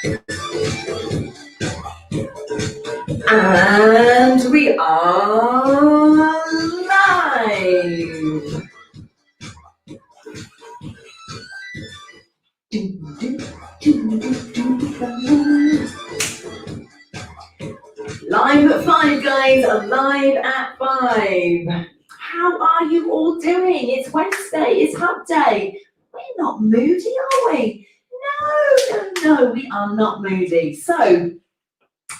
And we are live. Live at 5, guys. Live at 5. How are you all doing? It's Wednesday. It's Hub Day. We're not moody, are we? No, we are not moody. So,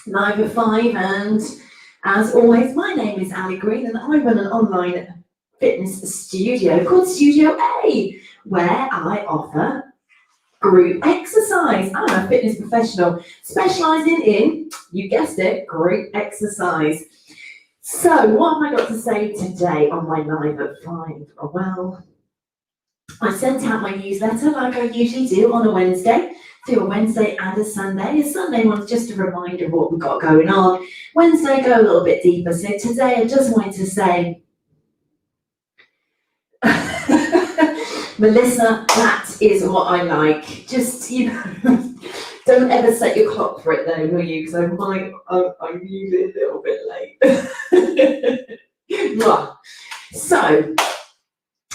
live at 5, and as always, my name is Ali Green, and I run an online fitness studio called Studio A, where I offer group exercise. I'm a fitness professional specialising in, you guessed it, group exercise. So what have I got to say today on my live at 5? Well, I sent out my newsletter like I usually do on a Wednesday. Do a Wednesday and a Sunday. A Sunday one's just a reminder of what we've got going on. Wednesday, go a little bit deeper. So today I just wanted to say, Melissa, that is what I like. Just, don't ever set your clock for it though, will you? Because I'm usually a little bit late. So,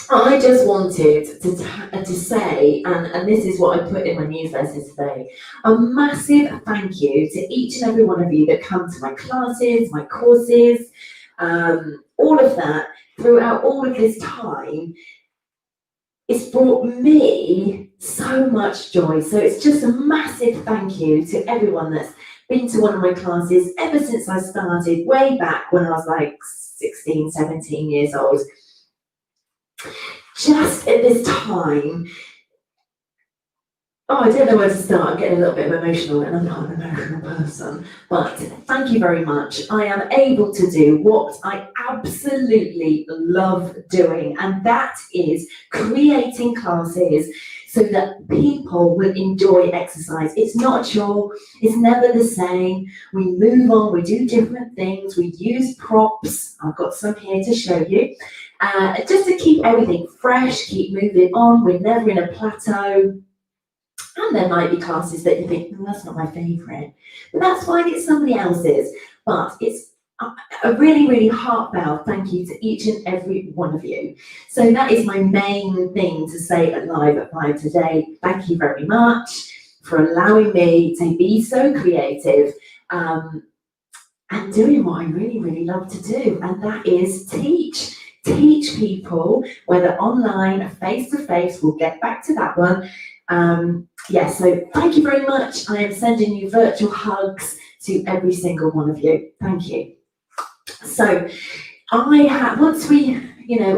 I just wanted to say, and this is what I put in my newsletter today, a massive thank you to each and every one of you that come to my classes, my courses, all of that throughout all of this time. It's brought me so much joy. So it's just a massive thank you to everyone that's been to one of my classes ever since I started way back when I was like 16, 17 years old. Just at this time, I don't know where to start. I'm getting a little bit emotional, and I'm not an emotional person, but thank you very much. I am able to do what I absolutely love doing, and that is creating classes so that people will enjoy exercise. It's not a chore, it's never the same. We move on, we do different things, we use props. I've got some here to show you. Just to keep everything fresh, keep moving on. We're never in a plateau. And there might be classes that you think, that's not my favourite. But that's fine, it's somebody else's. But it's a really, really heartfelt thank you to each and every one of you. So that is my main thing to say at Live at 5 today. Thank you very much for allowing me to be so creative and doing what I really, really love to do. And that is teach. Teach people, whether online, face-to-face, we'll get back to that one. So thank you very much. I am sending you virtual hugs to every single one of you. Thank you. So once we,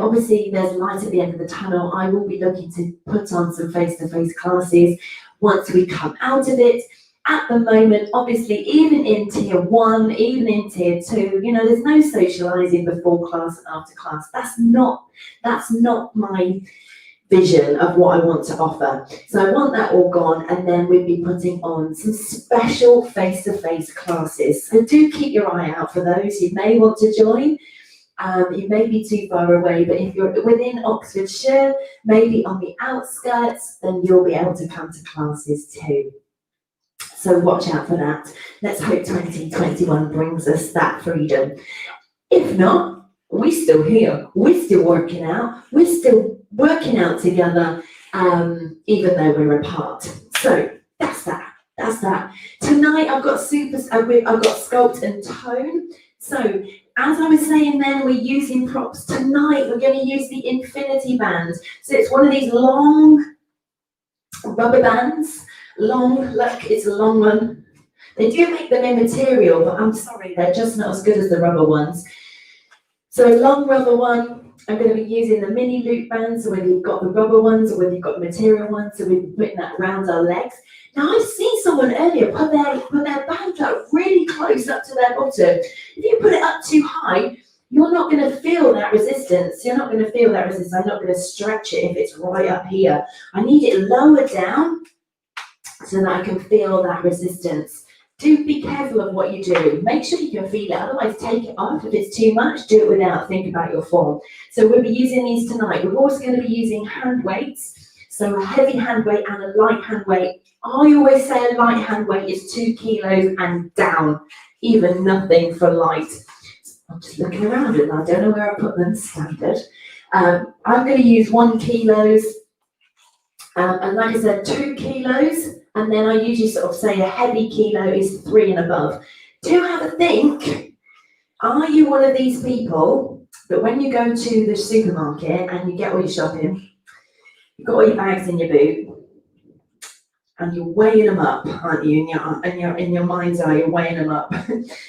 obviously there's light at the end of the tunnel, I will be looking to put on some face-to-face classes once we come out of it. At the moment, obviously, even in tier 1, even in tier 2, there's no socializing before class and after class. That's not my vision of what I want to offer. So I want that all gone, and then we'll be putting on some special face-to-face classes. So do keep your eye out for those. You may want to join. You may be too far away, but if you're within Oxfordshire, maybe on the outskirts, then you'll be able to come to classes too. So watch out for that. Let's hope 2021 brings us that freedom. If not, we're still here. We're still working out. We're still working out together, even though we're apart. So that's that. Tonight I've got Sculpt and Tone. So as I was saying then, we're using props. Tonight we're going to use the Infinity Band. So it's one of these long rubber bands. It's a long one. They do make them in material, but I'm sorry, they're just not as good as the rubber ones. So a long rubber one, I'm going to be using the mini loop band, so whether you've got the rubber ones or whether you've got the material ones, so we'll be putting that around our legs. Now I've seen someone earlier put their band up really close up to their bottom. If you put it up too high, you're not going to feel that resistance. I'm not going to stretch it if it's right up here. I need it lower down, so that I can feel that resistance. Do be careful of what you do. Make sure you can feel it, otherwise take it off. If it's too much, do it without. Think about your form. So we'll be using these tonight. We're also going to be using hand weights. So a heavy hand weight and a light hand weight I always say a light hand weight is 2 kilos and down, even nothing for light. I'm just looking around and I don't know where I put them standard. I'm going to use 1 kilos, and like I said, 2 kilos, and then I usually sort of say a heavy kilo is 3 and above. Do have a think. Are you one of these people that when you go to the supermarket and you get all your shopping, you've got all your bags in your boot, and you're weighing them up, aren't you? In your mind's eye, you're weighing them up.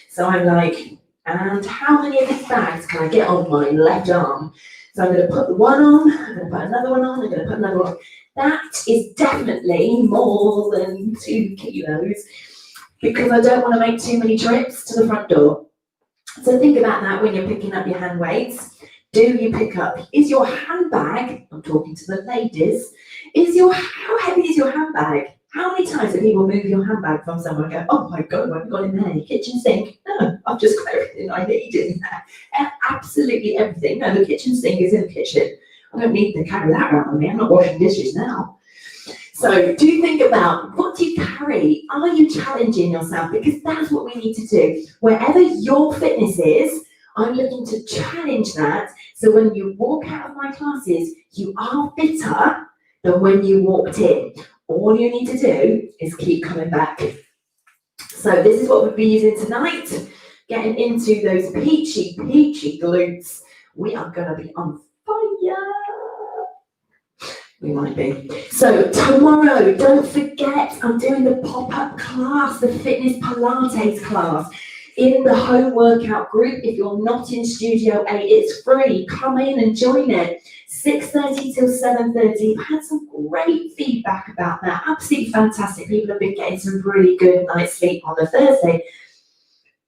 So I'm like, and how many of these bags can I get on my left arm? So I'm going to put the one on, I'm going to put another one on, I'm going to put another one on. That is definitely more than 2 kilos, because I don't want to make too many trips to the front door. So think about that when you're picking up your hand weights. Do you pick up, is your handbag, I'm talking to the ladies, how heavy is your handbag? How many times do people move your handbag from somewhere and go, oh my God, what have you got in there? Your kitchen sink? No, I've just got everything I need in there. Absolutely everything. No, the kitchen sink is in the kitchen. I don't need to carry that around with me. I'm not washing dishes now. So do think about, what do you carry? Are you challenging yourself? Because that's what we need to do. Wherever your fitness is, I'm looking to challenge that. So when you walk out of my classes, you are fitter than when you walked in. All you need to do is keep coming back. So this is what we'll be using tonight. Getting into those peachy glutes. We are going to be on fire. We might be. So tomorrow, don't forget, I'm doing the pop-up class, the Fitness Pilates class in the home workout group. If you're not in Studio 8, it's free. Come in and join it. 6:30 till 7:30. I've had some great feedback about that. Absolutely fantastic. People have been getting some really good night's sleep on a Thursday.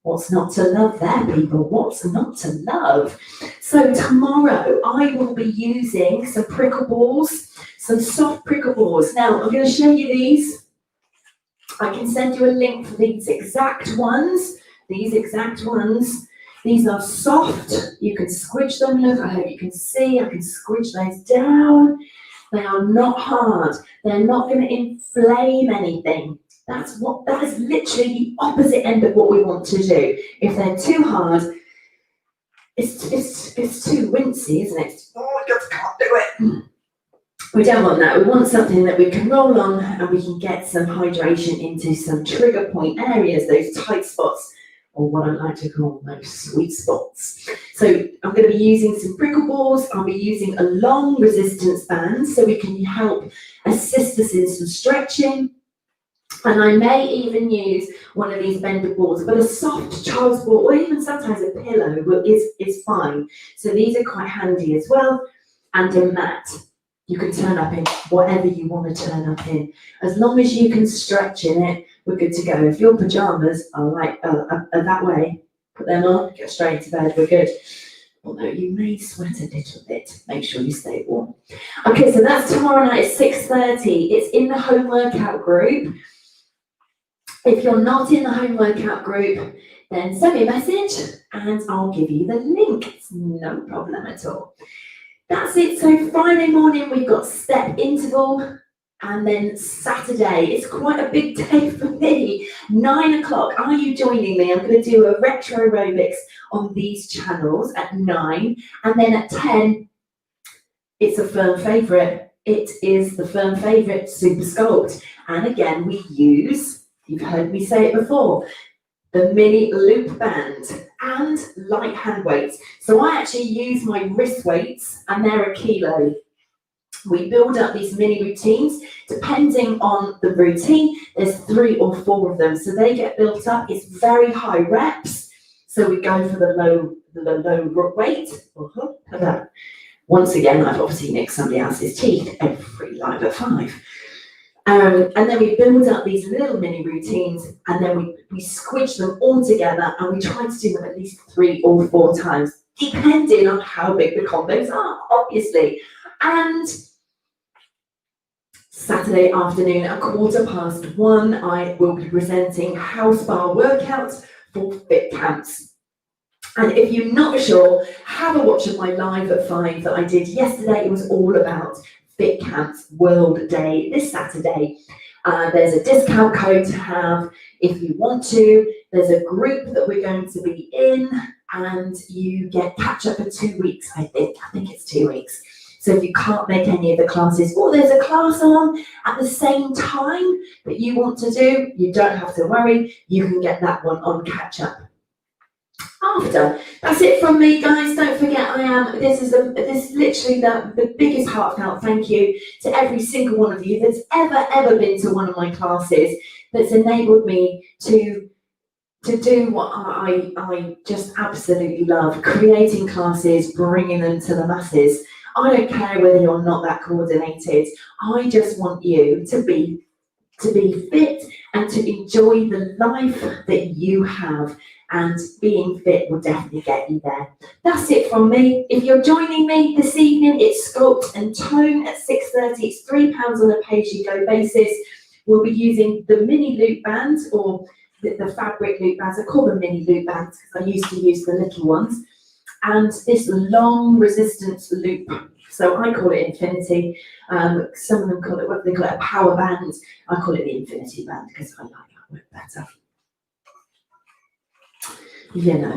What's not to love there, people? What's not to love? So tomorrow I will be using some prickle balls, some soft prickle balls. Now I'm going to show you these. I can send you a link for these exact ones. These are soft. You can squidge them. Look, I hope you can see. I can squidge those down. They are not hard. They're not going to inflame anything. That is literally the opposite end of what we want to do. If they're too hard, it's too wincy, isn't it? Oh, I just can't do it. We don't want that. We want something that we can roll on and we can get some hydration into some trigger point areas, those tight spots, or what I like to call those sweet spots. So I'm going to be using some prickle balls. I'll be using a long resistance band so we can help assist us in some stretching. And I may even use one of these bender balls, but a soft child's ball or even sometimes a pillow is fine. So these are quite handy as well. And a mat. You can turn up in whatever you want to turn up in. As long as you can stretch in it, we're good to go. If your pajamas are that way, put them on, get straight into bed, we're good. Although you may sweat a little bit, make sure you stay warm. Okay, so that's tomorrow night at 6:30. It's in the home workout group. If you're not in the home workout group, then send me a message and I'll give you the link. It's no problem at all. That's it. So Friday morning, we've got step interval, and then Saturday, it's quite a big day for me. 9 o'clock, are you joining me? I'm going to do a retro aerobics on these channels at 9, and then at 10, it's a firm favourite. It is the firm favourite, Super Sculpt. And again, we use, you've heard me say it before, the mini loop band and light hand weights. So I actually use my wrist weights and they're 1 kilo. We build up these mini routines. Depending on the routine, there's 3 or 4 of them. So they get built up. It's very high reps. So we go for the low weight. Once again, I've obviously nicked somebody else's teeth every live at 5. And then we build up these little mini routines, and then we squidge them all together, and we try to do them at least 3 or 4 times, depending on how big the combos are, obviously. And Saturday afternoon at 1:15, I will be presenting house bar workouts for fit camps. And if you're not sure, have a watch of my live at 5 that I did yesterday. It was all about Fit Camps World Day this Saturday. There's a discount code to have if you want to. There's a group that we're going to be in, and you get catch up for 2 weeks, I think. I think it's 2 weeks. So if you can't make any of the classes, or there's a class on at the same time that you want to do, you don't have to worry. You can get that one on catch up after. That's it from me, guys. Don't forget, this is literally the biggest heartfelt thank you to every single one of you that's ever been to one of my classes, that's enabled me to do what I just absolutely love, creating classes, bringing them to the masses. I don't care whether you're not that coordinated. I just want you to be fit and to enjoy the life that you have, and being fit will definitely get you there. That's it from me. If you're joining me this evening, it's Sculpt and Tone at 6:30. It's £3 on a pay-as-you-go basis. We'll be using the mini loop bands, or the fabric loop bands. I call them mini loop bands because I used to use the little ones. And this long resistance loop, so I call it Infinity. Some of them call it, they call it a power band. I call it the Infinity band because I like that word better. You know.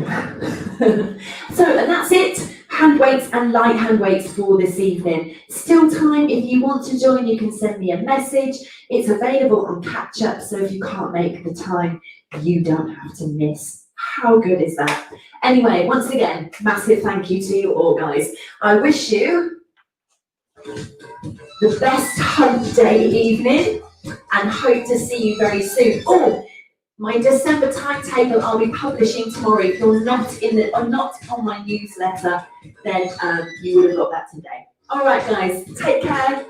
So, and that's it. Hand weights and light hand weights for this evening. Still time. If you want to join, you can send me a message. It's available on catch up, so if you can't make the time, you don't have to miss. How good is that? Anyway, once again, massive thank you to you all, guys. I wish you the best hump day evening and hope to see you very soon. Oh, my December timetable I'll be publishing tomorrow. If you're not on my newsletter, then you would have got that today. All right, guys, take care.